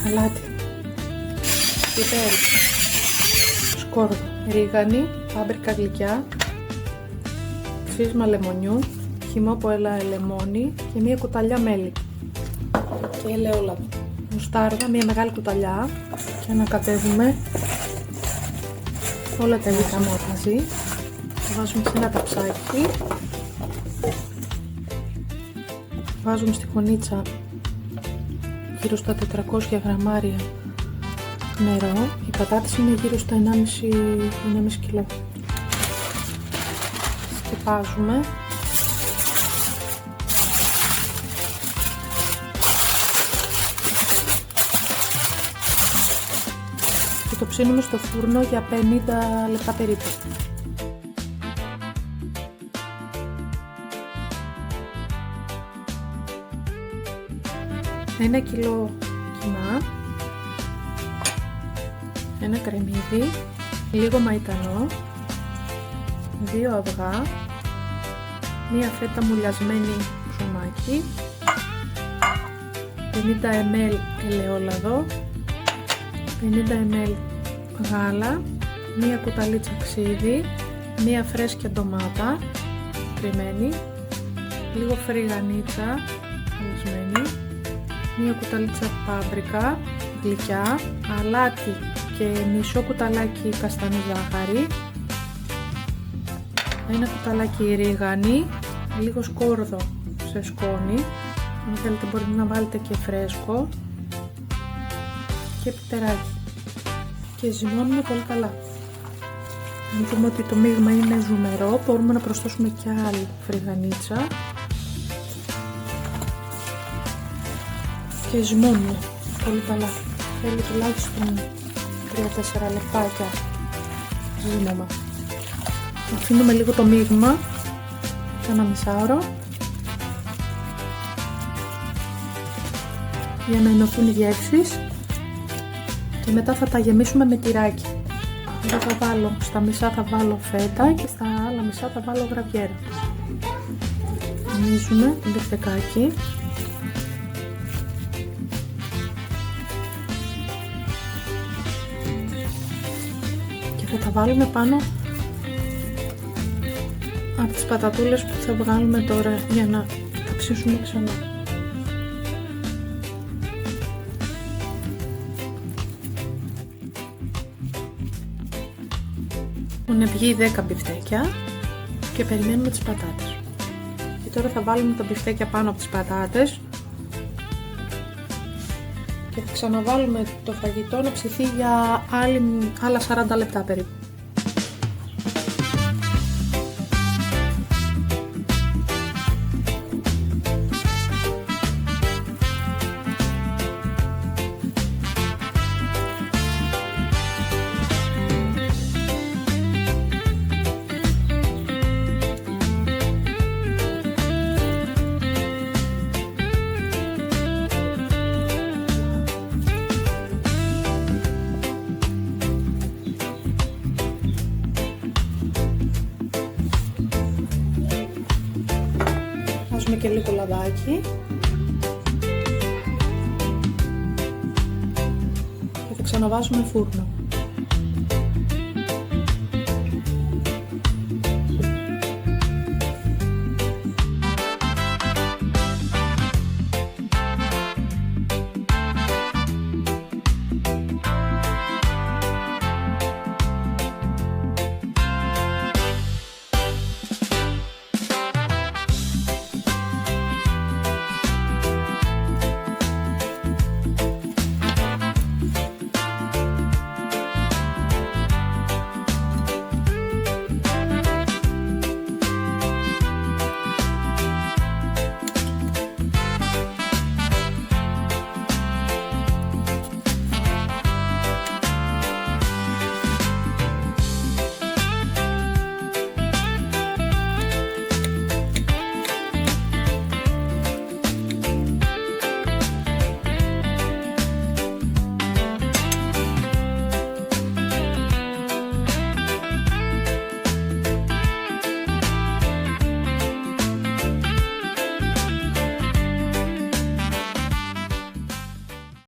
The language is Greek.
αλάτι, πιπέρι, σκόρδο, ρίγανη, πάμπρικα γλυκιά, φύσμα λεμονιού, χυμό από ένα λεμόνι και μία κουταλιά μέλι και ελαιόλαδο. Μουστάρδα, μία μεγάλη κουταλιά και ανακατεύουμε όλα τα υλικά μαζί. Το βάζουμε σε ένα ταψάκι. Βάζουμε στη χωνίτσα γύρω στα 400 γραμμάρια νερό. Οι πατάτες είναι γύρω στα 1,5 κιλό. Σκεπάζουμε. Και το ψήνουμε στο φούρνο για 50 λεπτά περίπου. 1 κιλό κιμά, ένα κρεμμύδι, λίγο μαϊτανό, 2 αυγά, μία φέτα μουλιασμένη ψωμάκι, 50 ml ελαιόλαδο, 50 ml γάλα, μία κουταλίτσα ξύδι, μία φρέσκια ντομάτα κρυμμένη, λίγο φρυγανίτσα αλυσμένη, μία κουταλίτσα πάμπρικα γλυκιά, αλάτι και μισό κουταλάκι καστανή ζάχαρη, ένα κουταλάκι ρίγανη, λίγο σκόρδο σε σκόνη, αν θέλετε μπορείτε να βάλετε και φρέσκο, και πιπεράκι, και ζυμώνουμε πολύ καλά. Αν δούμε ότι το μείγμα είναι ζουμερό, μπορούμε να προσθέσουμε και άλλη φρυγανίτσα και ζυμώνουμε πολύ καλά. Θέλει τουλάχιστον 3-4 λεπτάκια ζύμωμα. Αφήνουμε λίγο το μείγμα, ένα μισάωρο, για να ενωθούν οι γεύσεις, και μετά θα τα γεμίσουμε με τυράκι. Εδώ θα βάλω, στα μισά θα βάλω φέτα και στα άλλα μισά θα βάλω γραβιέρα. Γεμίζουμε το μπιφτεκάκι. Και θα τα βάλουμε πάνω από τις πατατούλες που θα βγάλουμε τώρα για να τα ψήσουμε ξανά. Έχουν βγει 10 μπιφτέκια και περιμένουμε τις πατάτες. Και τώρα θα βάλουμε τα μπιφτέκια πάνω από τις πατάτες και θα ξαναβάλουμε το φαγητό να ψηθεί για άλλα 40 λεπτά περίπου. Βάζουμε και λίγο λαδάκι και θα ξαναβάσουμε φούρνο.